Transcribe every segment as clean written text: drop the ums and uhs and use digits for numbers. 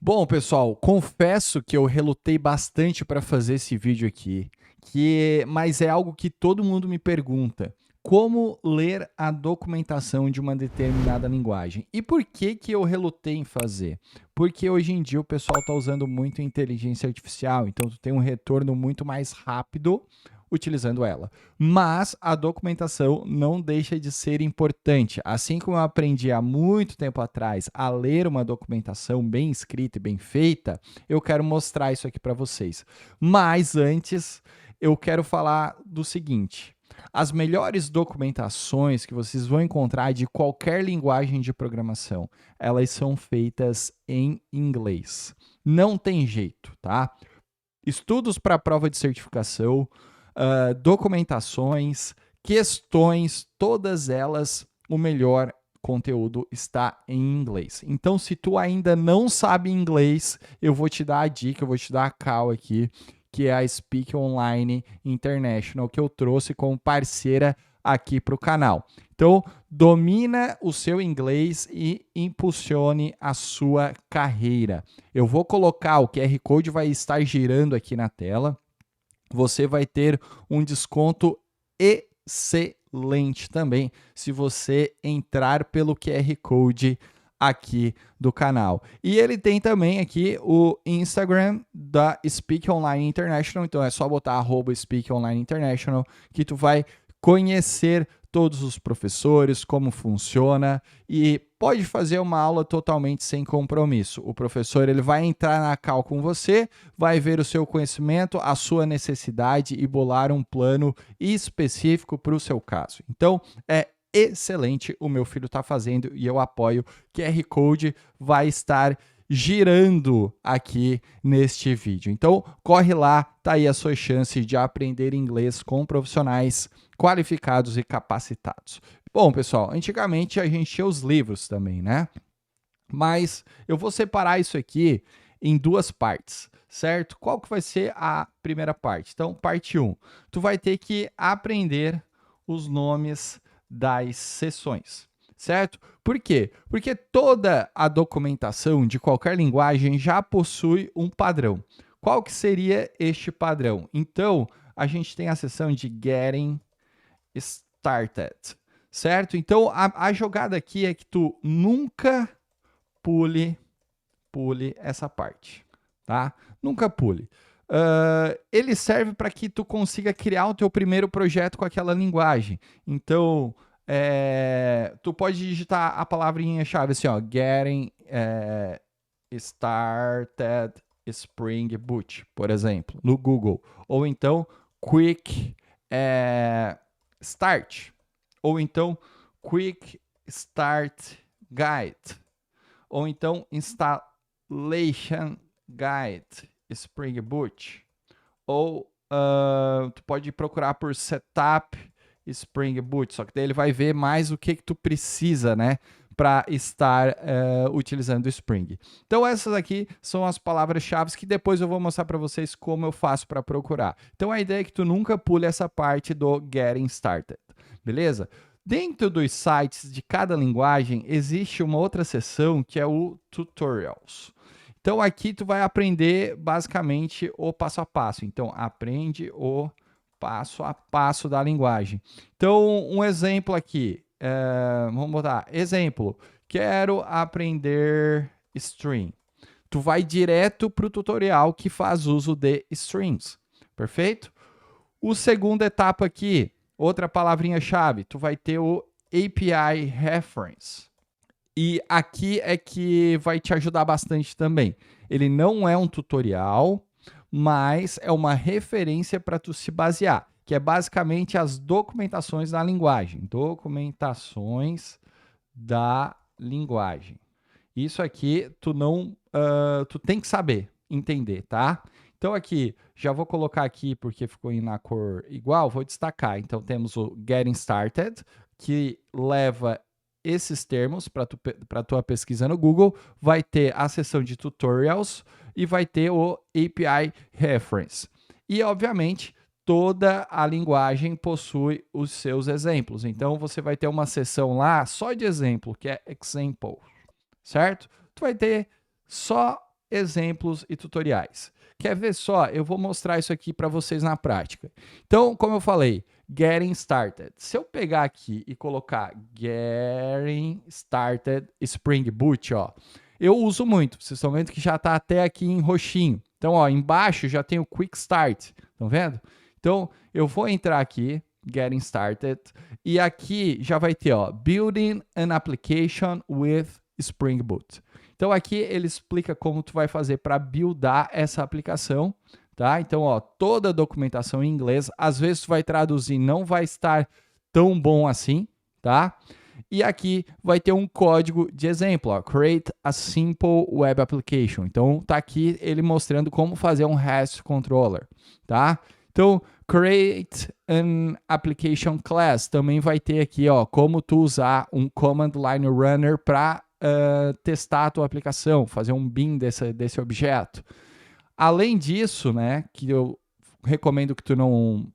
Bom, pessoal, confesso que eu relutei bastante para fazer esse vídeo aqui, mas é algo que todo mundo me pergunta. Como ler a documentação de uma determinada linguagem? E por que que eu relutei em fazer? Porque hoje em dia o pessoal está usando muito inteligência artificial, então tu tem um retorno muito mais rápido utilizando ela. Mas a documentação não deixa de ser importante. Assim como eu aprendi há muito tempo atrás a ler uma documentação bem escrita e bem feita, eu quero mostrar isso aqui para vocês. Mas antes, eu quero falar do seguinte: as melhores documentações que vocês vão encontrar de qualquer linguagem de programação, elas são feitas em inglês. Não tem jeito, tá? Estudos para a prova de certificação, documentações, questões, todas elas, o melhor conteúdo está em inglês. Então, se tu ainda não sabe inglês, eu vou te dar a dica, eu vou te dar a call aqui, que é a Speak Online International, que eu trouxe como parceira aqui para o canal. Então, domina o seu inglês e impulsione a sua carreira. Eu vou colocar, o QR Code vai estar girando aqui na tela. Você vai ter um desconto excelente também se você entrar pelo QR Code aqui do canal. E ele tem também aqui o Instagram da Speak Online International, então é só botar @Speak Online International que tu vai conhecer todos os professores, como funciona e pode fazer uma aula totalmente sem compromisso. O professor ele vai entrar na call com você, vai ver o seu conhecimento, a sua necessidade e bolar um plano específico para o seu caso. Então, é excelente, o meu filho está fazendo e eu apoio. QR Code vai estar girando aqui neste vídeo. Então, corre lá, tá aí a sua chance de aprender inglês com profissionais qualificados e capacitados. Bom, pessoal, antigamente a gente tinha os livros também, né? Mas eu vou separar isso aqui em duas partes, certo? Qual que vai ser a primeira parte? Então, parte 1. Tu vai ter que aprender os nomes das seções, certo? Por quê? Porque toda a documentação de qualquer linguagem já possui um padrão. Qual que seria este padrão? Então, a gente tem a seção de Getting Started, certo? Então, a jogada aqui é que tu nunca pule essa parte, tá? Nunca pule. Ele serve para que tu consiga criar o teu primeiro projeto com aquela linguagem. Então, tu pode digitar a palavrinha-chave assim, ó, Getting Started Spring Boot, por exemplo, no Google. Ou então, Quick Start. Ou então, Quick Start Guide. Ou então, Installation Guide Spring Boot. Ou tu pode procurar por Setup Spring Boot, só que daí ele vai ver mais o que tu precisa, né, para estar utilizando o Spring. Então essas aqui são as palavras-chave que depois eu vou mostrar para vocês como eu faço para procurar. Então a ideia é que tu nunca pule essa parte do Getting Started, beleza? Dentro dos sites de cada linguagem existe uma outra seção que é o Tutorials. Então aqui tu vai aprender basicamente o passo a passo. Então aprende o passo a passo da linguagem. Então um exemplo aqui, vamos botar exemplo. Quero aprender string. Tu vai direto para o tutorial que faz uso de strings, perfeito? O segunda etapa aqui, outra palavrinha-chave, tu vai ter o API Reference. E aqui é que vai te ajudar bastante também. Ele não é um tutorial, mas é uma referência para tu se basear, que é basicamente as documentações da linguagem. Documentações da linguagem. Isso aqui tu tem que saber, entender, tá? Então aqui, já vou colocar aqui porque ficou na cor igual, vou destacar. Então temos o Getting Started, que leva esses termos para tua pesquisa no Google, vai ter a seção de tutorials e vai ter o API Reference. E, obviamente, toda a linguagem possui os seus exemplos. Então, você vai ter uma seção lá só de exemplo, que é Example, certo? Tu vai ter só exemplos e tutoriais. Quer ver só? Eu vou mostrar isso aqui para vocês na prática. Então, como eu falei, Getting Started. Se eu pegar aqui e colocar Getting Started Spring Boot, ó, eu uso muito. Vocês estão vendo que já está até aqui em roxinho. Então, ó, embaixo já tem o Quick Start. Estão vendo? Então, eu vou entrar aqui, Getting Started, e aqui já vai ter, ó, Building an Application with Spring Boot. Então, aqui ele explica como tu vai fazer para buildar essa aplicação, tá? Então, ó, toda a documentação em inglês, às vezes tu vai traduzir, não vai estar tão bom assim, tá? E aqui vai ter um código de exemplo, ó, Create a Simple Web Application. Então, tá aqui ele mostrando como fazer um REST Controller, tá? Então, Create an Application Class também vai ter aqui, ó, como tu usar um Command Line Runner para testar a tua aplicação, fazer um bin desse objeto. Além disso, né, que eu recomendo que tu não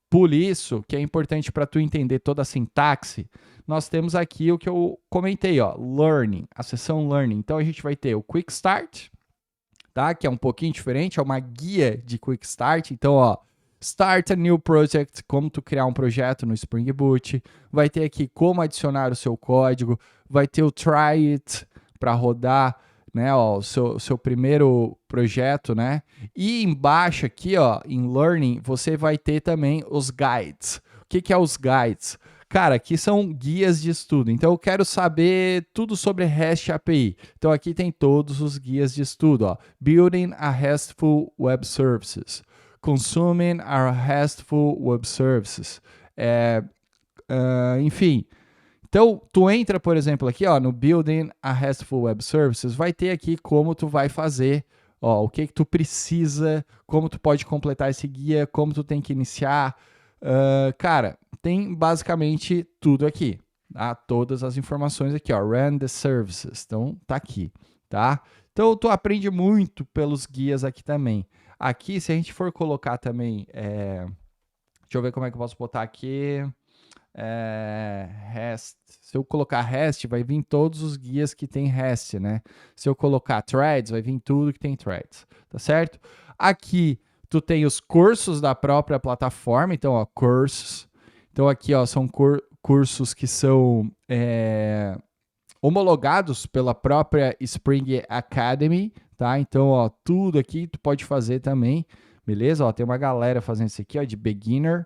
pule isso, que é importante para tu entender toda a sintaxe, nós temos aqui o que eu comentei, ó, Learning, a seção Learning. Então, a gente vai ter o Quick Start, tá, que é um pouquinho diferente, é uma guia de Quick Start. Então, ó, Start a New Project, como tu criar um projeto no Spring Boot. Vai ter aqui como adicionar o seu código. Vai ter o Try It para rodar, né, ó, o seu primeiro projeto, né? E embaixo aqui, ó, em Learning, você vai ter também os guides. O que é os guides? Cara, aqui são guias de estudo. Então, eu quero saber tudo sobre REST API. Então, aqui tem todos os guias de estudo, ó. Building a RESTful Web Services. Consuming our RESTful Web Services. Enfim, então tu entra, por exemplo, aqui ó, no Building a RESTful Web Services, vai ter aqui como tu vai fazer, ó, o que tu precisa, como tu pode completar esse guia, como tu tem que iniciar. Cara, tem basicamente tudo aqui, tá? Todas as informações aqui, ó, Run the Services, então tá aqui, tá? Então tu aprende muito pelos guias aqui também. Aqui, se a gente for colocar também, deixa eu ver como é que eu posso botar aqui, REST. Se eu colocar REST, vai vir todos os guias que tem REST, né? Se eu colocar Threads, vai vir tudo que tem Threads, tá certo? Aqui, tu tem os cursos da própria plataforma, então, ó, cursos. Então, aqui, ó, são cursos que são homologados pela própria Spring Academy, tá? Então, ó, tudo aqui tu pode fazer também, beleza? Ó, tem uma galera fazendo isso aqui, ó, de beginner,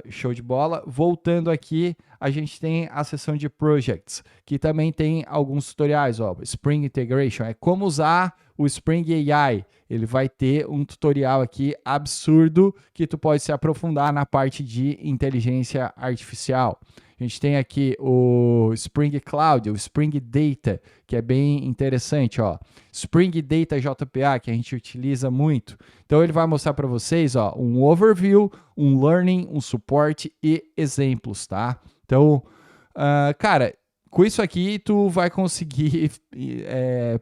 show de bola. Voltando aqui, a gente tem a seção de projects, que também tem alguns tutoriais, ó, Spring Integration, é como usar o Spring AI. Ele vai ter um tutorial aqui absurdo que tu pode se aprofundar na parte de inteligência artificial. A gente tem aqui o Spring Cloud, o Spring Data, que é bem interessante, ó. Spring Data JPA, que a gente utiliza muito. Então, ele vai mostrar para vocês, ó, um overview, um learning, um suporte e exemplos, tá? Então, cara, com isso aqui, tu vai conseguir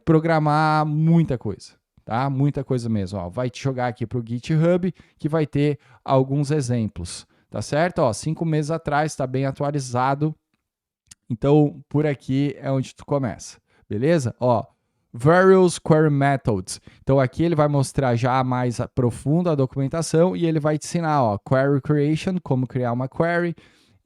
programar muita coisa, tá? Muita coisa mesmo, ó. Vai te jogar aqui para o GitHub, que vai ter alguns exemplos. Tá certo? Ó, 5 meses atrás, está bem atualizado. Então, por aqui é onde tu começa. Beleza? Ó, Various Query Methods. Então, aqui ele vai mostrar já mais profundo a documentação e ele vai te ensinar, ó, Query Creation, como criar uma query.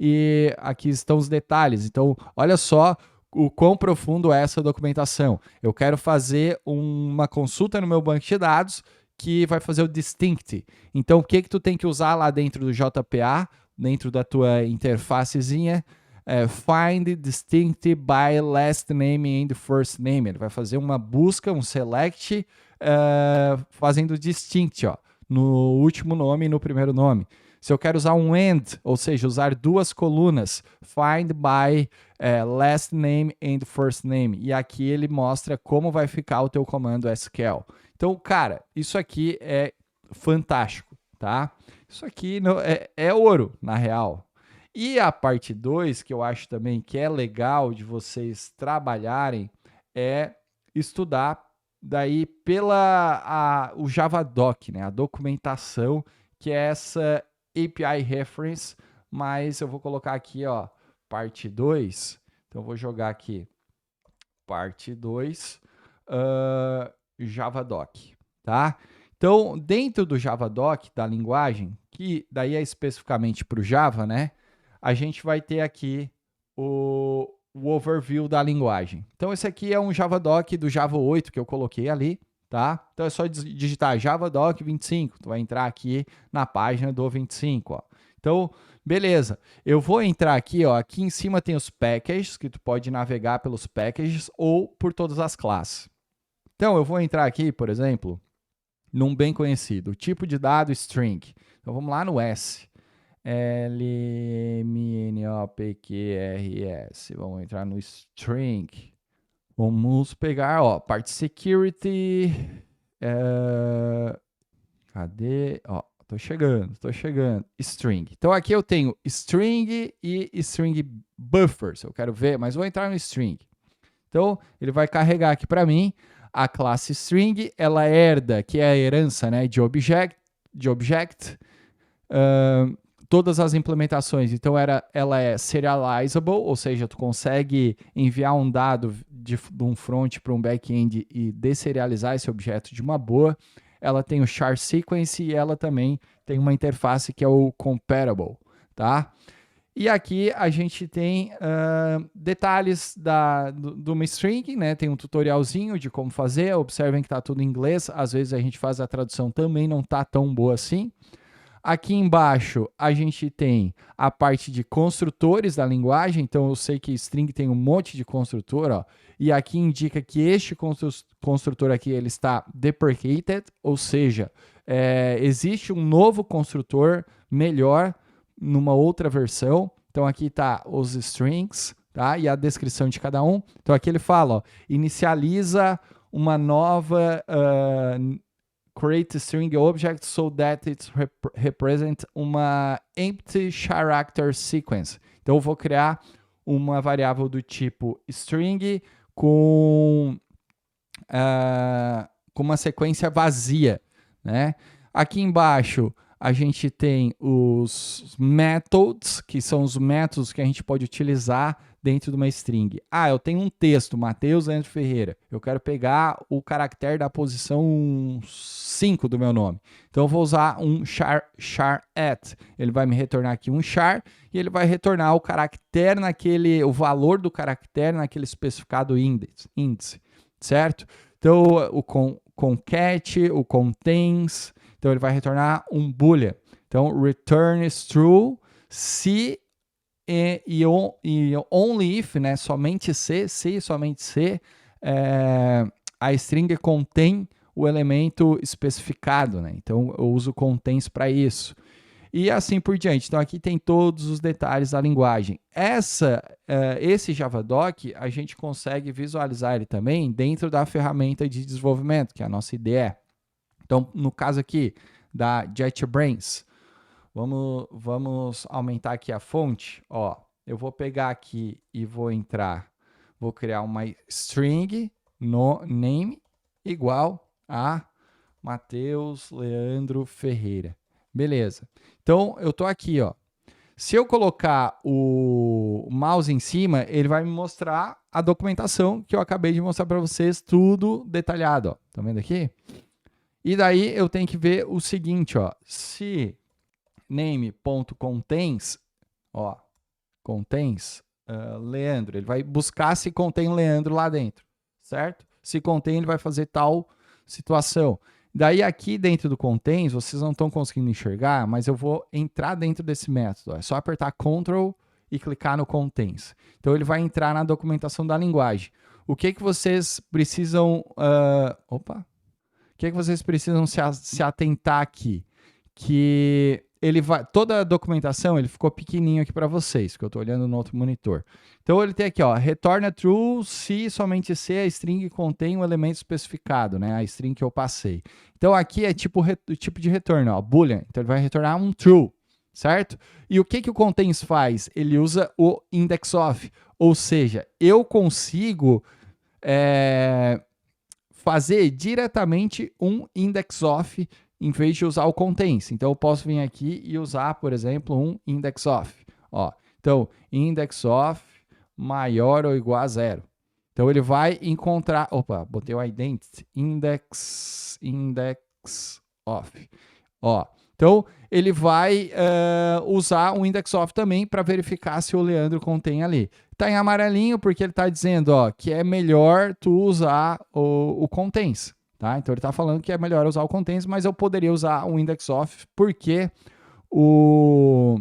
E aqui estão os detalhes. Então, olha só o quão profundo é essa documentação. Eu quero fazer uma consulta no meu banco de dados que vai fazer o distinct. Então, o que tu tem que usar lá dentro do JPA, dentro da tua interfacezinha? Find distinct by last name and first name. Ele vai fazer uma busca, um select, fazendo distinct, ó, no último nome e no primeiro nome. Se eu quero usar um AND, ou seja, usar duas colunas, find by last name and first name. E aqui ele mostra como vai ficar o teu comando SQL. Então, cara, isso aqui é fantástico, tá? Isso aqui é ouro, na real. E a parte 2, que eu acho também que é legal de vocês trabalharem, é estudar daí o Javadoc, né? A documentação, que é essa API Reference, mas eu vou colocar aqui, ó, parte 2. Então, eu vou jogar aqui parte 2. Javadoc, tá? Então, dentro do Javadoc, da linguagem, que daí é especificamente para o Java, né? A gente vai ter aqui o overview da linguagem. Então, esse aqui é um Javadoc do Java 8 que eu coloquei ali, tá? Então, é só digitar Javadoc 25, tu vai entrar aqui na página do 25, ó. Então, beleza. Eu vou entrar aqui, ó, aqui em cima tem os packages, que tu pode navegar pelos packages ou por todas as classes. Então, eu vou entrar aqui, por exemplo, num bem conhecido, o tipo de dado string. Então, vamos lá no S. LMNOPQRS. Vamos entrar no string. Vamos pegar, ó, parte security. Cadê? Ó, tô chegando. String. Então, aqui eu tenho string e string buffers. Eu quero ver, mas vou entrar no string. Então, ele vai carregar aqui para mim. A classe string, ela herda, que é a herança, né, de object, todas as implementações. Então, ela é serializable, ou seja, tu consegue enviar um dado de um front para um back-end e deserializar esse objeto de uma boa. Ela tem o char sequence e ela também tem uma interface que é o comparable, tá? E aqui a gente tem detalhes de uma string, né? Tem um tutorialzinho de como fazer. Observem que está tudo em inglês. Às vezes a gente faz a tradução também, não está tão boa assim. Aqui embaixo a gente tem a parte de construtores da linguagem. Então eu sei que string tem um monte de construtor, ó. E aqui indica que este construtor aqui ele está deprecated, ou seja, existe um novo construtor melhor numa outra versão. Então aqui está os strings, tá? E a descrição de cada um. Então aqui ele fala, ó, inicializa uma nova create string object so that it represent uma empty character sequence. Então eu vou criar uma variável do tipo string com uma sequência vazia, né? Aqui embaixo a gente tem os methods, que são os métodos que a gente pode utilizar dentro de uma string. Ah, eu tenho um texto, Matheus Leandro Ferreira. Eu quero pegar o caractere da posição 5 do meu nome. Então, eu vou usar um char at. Ele vai me retornar aqui um char e ele vai retornar o caractere o valor do caractere naquele especificado índice, certo? Então, o concat, o contains. Então, ele vai retornar um boolean. Então, return true se e only if, né, somente se somente se a string contém o elemento especificado, né? Então, eu uso contains para isso. E assim por diante. Então, aqui tem todos os detalhes da linguagem. Esse Javadoc, a gente consegue visualizar ele também dentro da ferramenta de desenvolvimento, que é a nossa IDE. Então, no caso aqui da JetBrains, vamos aumentar aqui a fonte. Ó, eu vou pegar aqui e vou criar uma string no name igual a Matheus Leandro Ferreira. Beleza. Então, eu tô aqui, ó. Se eu colocar o mouse em cima, ele vai me mostrar a documentação que eu acabei de mostrar para vocês, tudo detalhado, ó. Tá vendo aqui? E daí eu tenho que ver o seguinte, ó. Se name.contains, ó, contains Leandro, ele vai buscar se contém Leandro lá dentro, certo? Se contém, ele vai fazer tal situação. Daí aqui dentro do contains, vocês não estão conseguindo enxergar, mas eu vou entrar dentro desse método. Ó. É só apertar Ctrl e clicar no contains. Então ele vai entrar na documentação da linguagem. O que vocês precisam... O que vocês precisam se atentar aqui? Que ele vai, toda a documentação ele ficou pequenininho aqui para vocês, que eu estou olhando no outro monitor. Então ele tem aqui, ó, retorna true se somente se a string contém um elemento especificado, né? A string que eu passei. Então aqui é tipo de retorno, ó, boolean. Então ele vai retornar um true, certo? E o que o contains faz? Ele usa o index of, ou seja, eu consigo fazer diretamente um index of em vez de usar o contains. Então, eu posso vir aqui e usar, por exemplo, um index of. Ó, então, index of maior ou igual a 0. Então ele vai encontrar, opa, botei o identity, index of. Ó, então ele vai usar o index of também para verificar se o Leandro contém ali. Está em amarelinho porque ele está dizendo, ó, que é melhor tu usar o contains, tá? Então ele está falando que é melhor usar o contains, mas eu poderia usar o index of porque o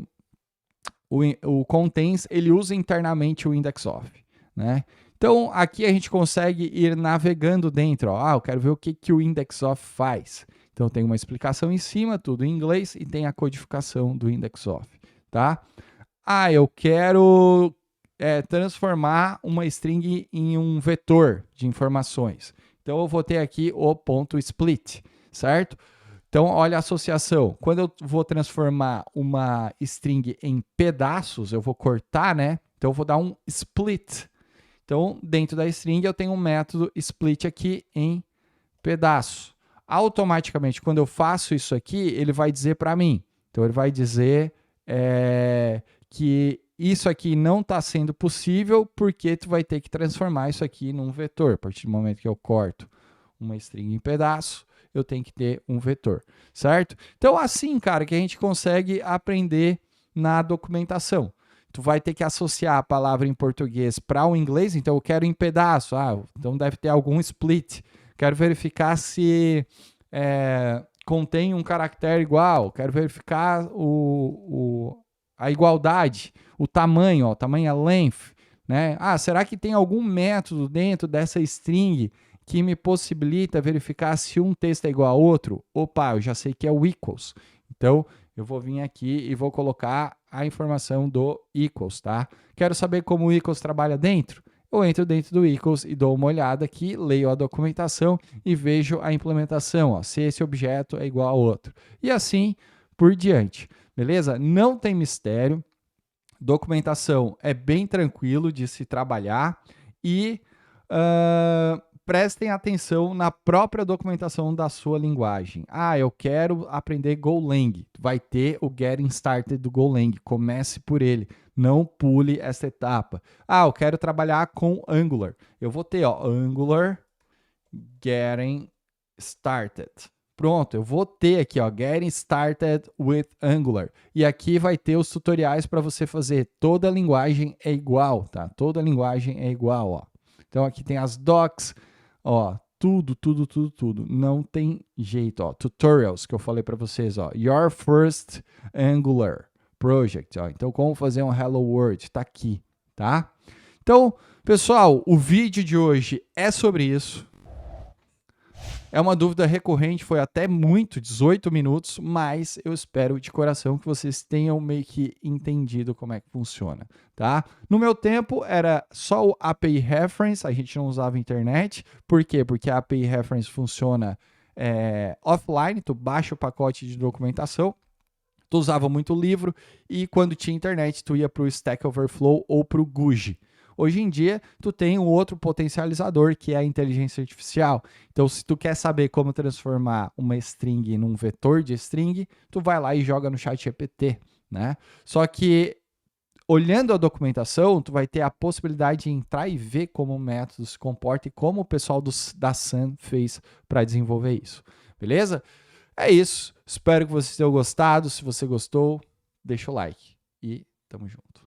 contains ele usa internamente o index of, né? Então aqui a gente consegue ir navegando dentro, ó. Eu quero ver o que o index of faz. Então tem uma explicação em cima, tudo em inglês, e tem a codificação do index of, tá? Eu quero transformar uma string em um vetor de informações. Então eu vou ter aqui o ponto split, certo? Então, olha a associação. Quando eu vou transformar uma string em pedaços, eu vou cortar, né? Então, eu vou dar um split. Então, dentro da string, eu tenho um método split aqui em pedaço. Automaticamente, quando eu faço isso aqui, ele vai dizer para mim. Então, ele vai dizer que isso aqui não está sendo possível porque tu vai ter que transformar isso aqui num vetor. A partir do momento que eu corto uma string em pedaço, eu tenho que ter um vetor, certo? Então, assim, cara, que a gente consegue aprender na documentação. Tu vai ter que associar a palavra em português para o inglês, então eu quero em pedaço, então deve ter algum split. Quero verificar se contém um caractere igual, quero verificar a igualdade, o tamanho, ó, tamanho é length, né? Será que tem algum método dentro dessa string que me possibilita verificar se um texto é igual a outro? Opa, eu já sei que é o equals. Então, eu vou vir aqui e vou colocar a informação do equals, tá? Quero saber como o equals trabalha dentro? Eu entro dentro do equals e dou uma olhada aqui, leio a documentação e vejo a implementação, ó, se esse objeto é igual a outro. E assim por diante, beleza? Não tem mistério, documentação é bem tranquilo de se trabalhar e prestem atenção na própria documentação da sua linguagem. Eu quero aprender Golang. Vai ter o Getting Started do Golang. Comece por ele. Não pule essa etapa. Eu quero trabalhar com Angular. Eu vou ter, ó, Angular Getting Started. Pronto, eu vou ter aqui, ó, Getting Started with Angular. E aqui vai ter os tutoriais para você fazer. Toda linguagem é igual, tá? Toda linguagem é igual, ó. Então aqui tem as docs, ó, tudo. Não tem jeito, ó. Tutorials que eu falei para vocês, ó. Your first Angular project, ó. Então como fazer um Hello World, tá aqui, tá? Então, pessoal, o vídeo de hoje é sobre isso. É uma dúvida recorrente, foi até muito, 18 minutos, mas eu espero de coração que vocês tenham meio que entendido como é que funciona, tá? No meu tempo era só o API Reference, a gente não usava internet. Por quê? Porque a API Reference funciona offline, tu baixa o pacote de documentação, tu usava muito livro e quando tinha internet tu ia para o Stack Overflow ou para o Guji. Hoje em dia, tu tem um outro potencializador, que é a inteligência artificial. Então, se tu quer saber como transformar uma string num vetor de string, tu vai lá e joga no ChatGPT, né? Só que, olhando a documentação, tu vai ter a possibilidade de entrar e ver como o método se comporta e como o pessoal da Sun fez para desenvolver isso. Beleza? É isso. Espero que vocês tenham gostado. Se você gostou, deixa o like. E tamo junto.